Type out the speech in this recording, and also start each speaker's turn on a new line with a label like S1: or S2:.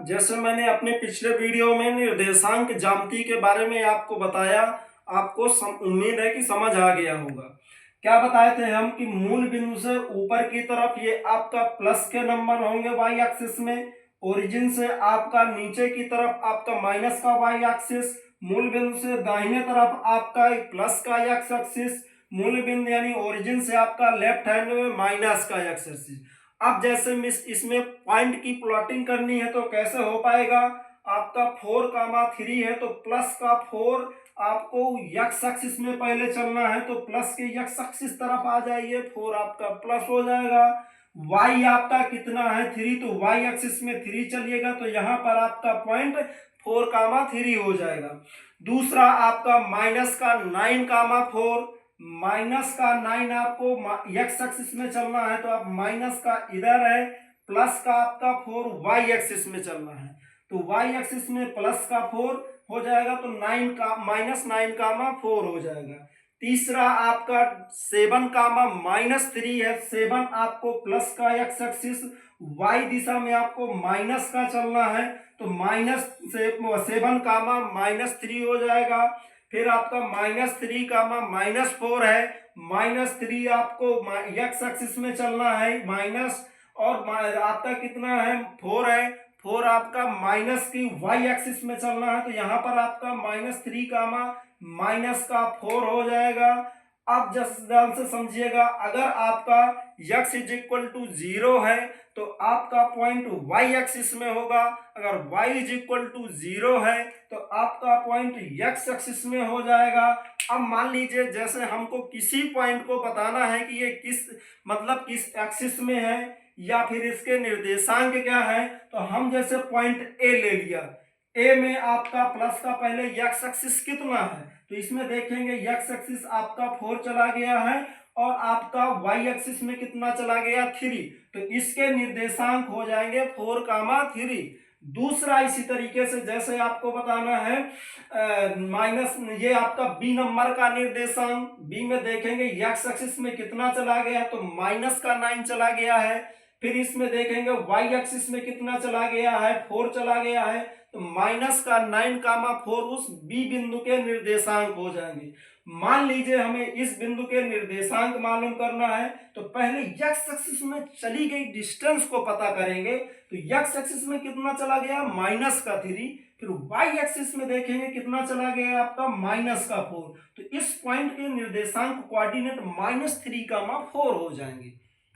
S1: जैसे मैंने अपने पिछले वीडियो में निर्देशांक ज्यामिति के बारे में आपको बताया, आपको उम्मीद है कि समझ आ गया होगा। क्या बताए थे हम कि मूल बिंदु से ऊपर की तरफ ये आपका प्लस के नंबर होंगे वाई एक्सिस में, ओरिजिन से आपका नीचे की तरफ आपका माइनस का वाई एक्सिस, मूल बिंदु से दाहिने तरफ आपका प्लस का एक्स एक्सिस, मूल बिंदु यानी ओरिजिन से आपका लेफ्ट हैंड में माइनस का एक्स एक्सिस। अब जैसे मिस इसमें पॉइंट की प्लॉटिंग करनी है तो कैसे हो पाएगा। आपका 4,3 है तो प्लस का 4 आपको एक्स एक्सिस में पहले चलना है तो प्लस के एक्स एक्सिस तरफ आ जाइए, 4 आपका प्लस हो जाएगा। वाई आपका कितना है 3, तो वाई एक्सिस में 3 चलिएगा तो यहाँ पर आपका पॉइंट 4,3 हो जाएगा। दूसरा आपका माइनस का 9,4, माइनस का 9 आपको एक्स एक्सिस में चलना है तो आप माइनस का इधर है, प्लस का आपका 4 वाई एक्सिस में चलना है तो वाई एक्सिस में प्लस का 4 हो जाएगा तो 9 का -9,4 हो जाएगा। तीसरा आपका 7 का -3 है, 7 आपको प्लस का एक्स एक्सिस, वाई दिशा में आपको माइनस का चलना है तो -7 का -3 हो जाएगा। फिर आपका -3 का -4 है, -3 आपको एक्स एक्सिस में चलना है माइनस, और आपका कितना है 4 है, 4 आपका माइनस की वाई एक्सिस में चलना है तो यहाँ पर आपका -3 का -4 हो जाएगा। अब जस्ट ध्यान से समझिएगा, अगर आपका x इज इक्वल टू 0 है तो आपका पॉइंट y एक्सिस में होगा, अगर y इज इक्वल टू 0 है तो आपका पॉइंट x एक्सिस में हो जाएगा। अब मान लीजिए जैसे हमको किसी पॉइंट को बताना है कि ये किस एक्सिस में है या फिर इसके निर्देशांक क्या है, तो हम जैसे पॉइंट ए ले लिया, ए में आपका प्लस का पहले एक्स एक्सिस कितना है तो इसमें देखेंगे एक्स एक्सिस आपका 4 चला गया है और आपका वाई एक्सिस में कितना चला गया 3, तो इसके निर्देशांक हो जाएंगे 4,3। दूसरा इसी तरीके से जैसे आपको बताना है माइनस, ये आपका बी नंबर का निर्देशांक, बी में देखेंगे एक्स एक्सिस में कितना चला गया तो माइनस का 9 चला गया है। फिर इसमें देखेंगे वाई एक्सिस में कितना चला गया है 4 चला गया है तो माइनस का 9,4 उस बी बिंदु के निर्देशांक हो जाएंगे। मान लीजिए हमें इस बिंदु के निर्देशांक मालूम करना है तो पहले एक्स एक्सिस में चली गई डिस्टेंस को पता करेंगे तो एक्स एक्सिस में कितना चला गया -3, फिर वाई एक्सिस में देखेंगे कितना चला गया आपका -4, तो इस पॉइंट के निर्देशांक कोऑर्डिनेट -3,4 हो जाएंगे।